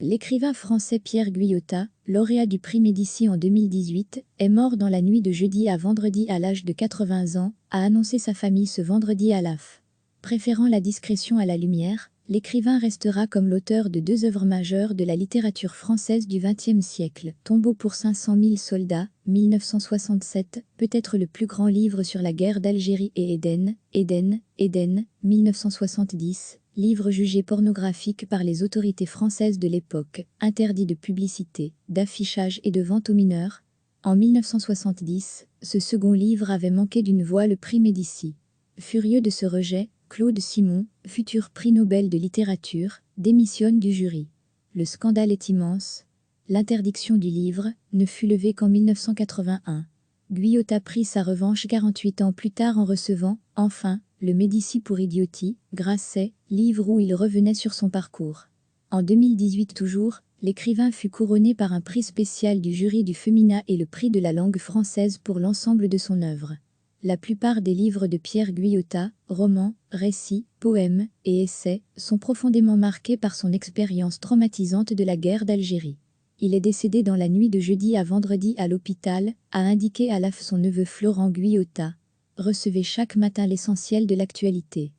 L'écrivain français Pierre Guyota, lauréat du prix Médicis en 2018, est mort dans la nuit de jeudi à vendredi à l'âge de 80 ans, a annoncé sa famille ce vendredi à l'AF. Préférant la discrétion à la lumière, l'écrivain restera comme l'auteur de deux œuvres majeures de la littérature française du XXe siècle. Tombeau pour 500 000 soldats, 1967, peut-être le plus grand livre sur la guerre d'Algérie et Éden, 1970. Livre jugé pornographique par les autorités françaises de l'époque, interdit de publicité, d'affichage et de vente aux mineurs. En 1970, ce second livre avait manqué d'une voix le prix Médicis. Furieux de ce rejet, Claude Simon, futur prix Nobel de littérature, démissionne du jury. Le scandale est immense. L'interdiction du livre ne fut levée qu'en 1981. Guyota prit sa revanche 48 ans plus tard en recevant, enfin, le Médicis pour idiotie, Grasset, livre où il revenait sur son parcours. En 2018 toujours, l'écrivain fut couronné par un prix spécial du jury du Femina et le prix de la langue française pour l'ensemble de son œuvre. La plupart des livres de Pierre Guyota, romans, récits, poèmes et essais, sont profondément marqués par son expérience traumatisante de la guerre d'Algérie. Il est décédé dans la nuit de jeudi à vendredi à l'hôpital, a indiqué à l'AF son neveu Florent Guyota. Recevez chaque matin l'essentiel de l'actualité.